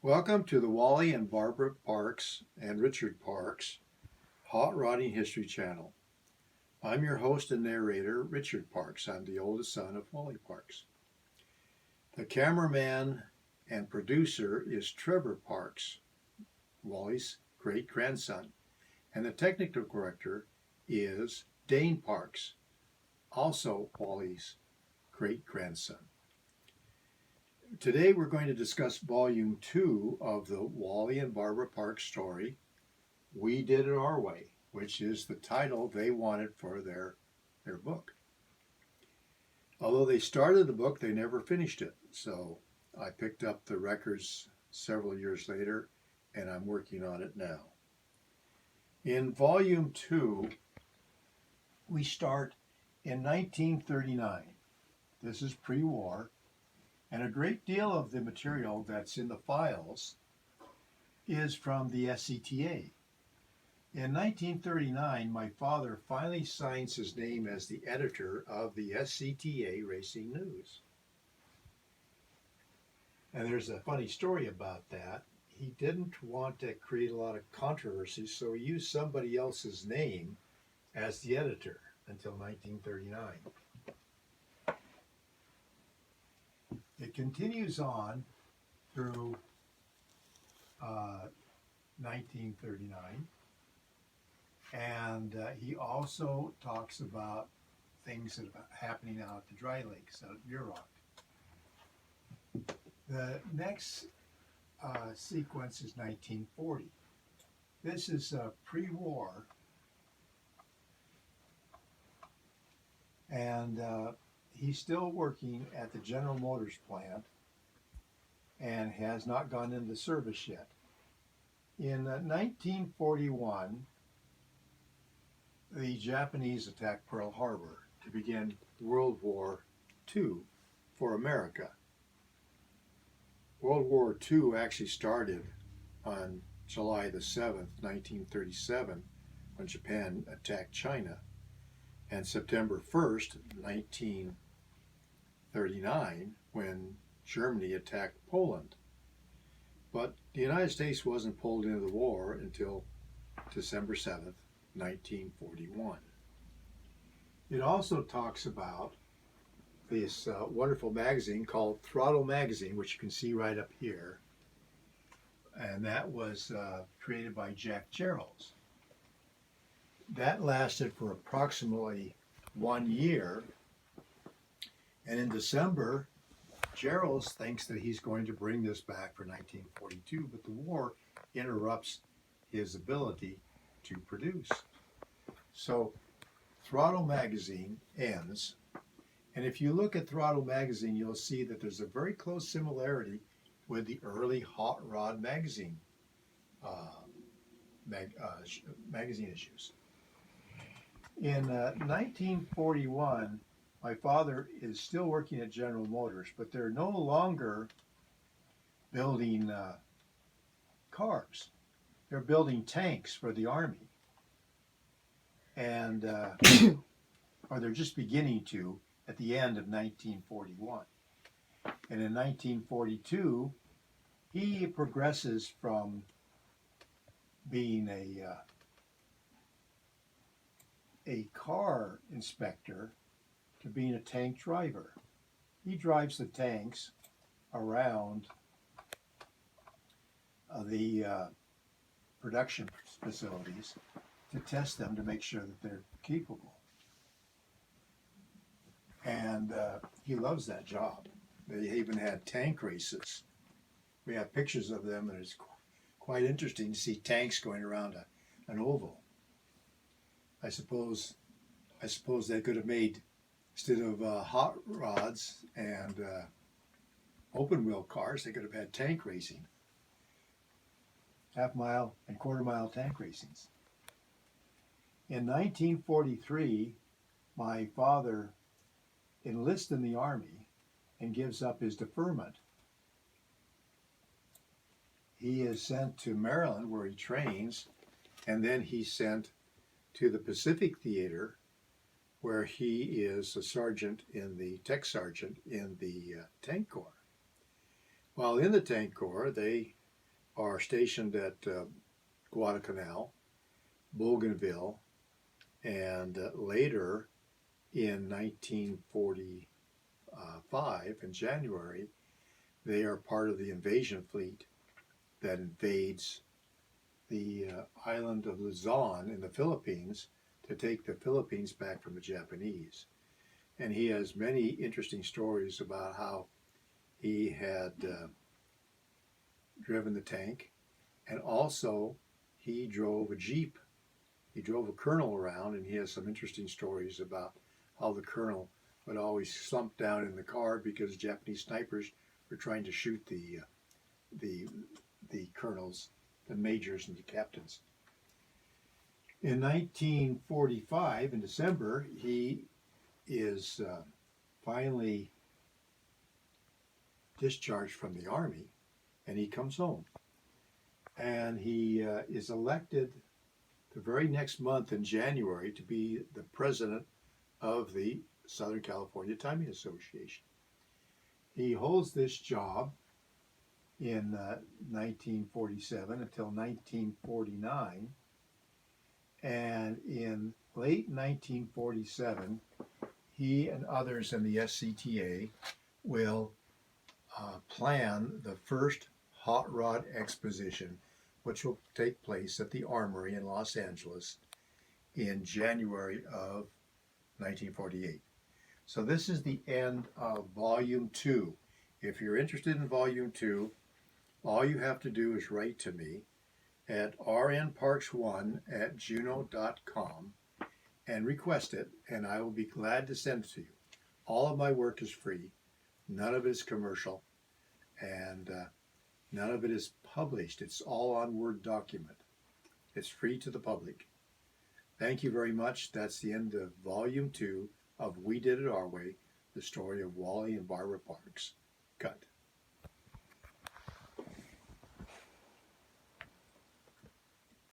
Welcome to the Wally and Barbara Parks and Richard Parks Hot Rodding History Channel. I'm your host and narrator, Richard Parks. I'm the oldest son of Wally Parks. The cameraman and producer is Trevor Parks, Wally's great-grandson. And the technical director is Dane Parks, also Wally's great-grandson. Today we're going to discuss Volume 2 of the Wally and Barbara Parks story, We Did It Our Way, which is the title they wanted for their book. Although they started the book, they never finished it. So I picked up the records several years later, and I'm working on it now. In Volume 2, we start in 1939. This is pre-war. And a great deal of the material that's in the files is from the SCTA. In 1939, my father finally signs his name as the editor of the SCTA Racing News. And there's a funny story about that. He didn't want to create a lot of controversy, so he used somebody else's name as the editor until 1939. It continues on through 1939, and he also talks about things that are happening out at the dry lakes out at Muroc. The next sequence is 1940. This is pre-war, and he's still working at the General Motors plant and has not gone into service yet. In 1941, the Japanese attacked Pearl Harbor to begin World War II for America. World War II actually started on July the 7th, 1937, when Japan attacked China, and September 1st, 1939, when Germany attacked Poland. But the United States wasn't pulled into the war until December 7th, 1941. It also talks about this wonderful magazine called Throttle Magazine, which you can see right up here. And that was created by Jack Gerald. That lasted for approximately 1 year. And in December, Gerald thinks that he's going to bring this back for 1942, but the war interrupts his ability to produce. So Throttle Magazine ends, and if you look at Throttle Magazine, you'll see that there's a very close similarity with the early Hot Rod magazine magazine issues. In 1941, my father is still working at General Motors, but they're no longer building cars. They're building tanks for the Army. And, or they're just beginning to at the end of 1941. And in 1942, he progresses from being a car inspector to being a tank driver. He drives the tanks around the production facilities to test them to make sure that they're capable. And he loves that job. They even had tank races. We have pictures of them, and it's quite interesting to see tanks going around an oval. I suppose they could have made, instead of hot rods and open wheel cars, they could have had tank racing. Half-mile and quarter-mile tank racings. In 1943, my father enlists in the Army and gives up his deferment. He is sent to Maryland, where he trains, and then he's sent to the Pacific Theater, where he is a sergeant in the tank sergeant in the tank corps. While in the tank corps, they are stationed at Guadalcanal, Bougainville, and later in 1945, in January, they are part of the invasion fleet that invades the island of Luzon in the Philippines to take the Philippines back from the Japanese. And he has many interesting stories about how he had driven the tank, and also he drove a Jeep. He drove a colonel around, and he has some interesting stories about how the colonel would always slump down in the car because Japanese snipers were trying to shoot the colonels, the majors, and the captains. In 1945, in December, he is finally discharged from the army, and he comes home. And he is elected the very next month in January to be the president of the Southern California Timing Association. He holds this job in 1947 until 1949, and in late 1947, he and others in the SCTA will plan the first hot rod exposition, which will take place at the Armory in Los Angeles in January of 1948. So this is the end of Volume 2. If you're interested in Volume 2, all you have to do is write to me at rnparks1@juno.com and request it, and I will be glad to send it to you. All of my work is free. None of it is commercial, and none of it is published. It's all on Word document. It's free to the public. Thank you very much. That's the end of Volume 2 of We Did It Our Way, the story of Wally and Barbara Parks. Cut.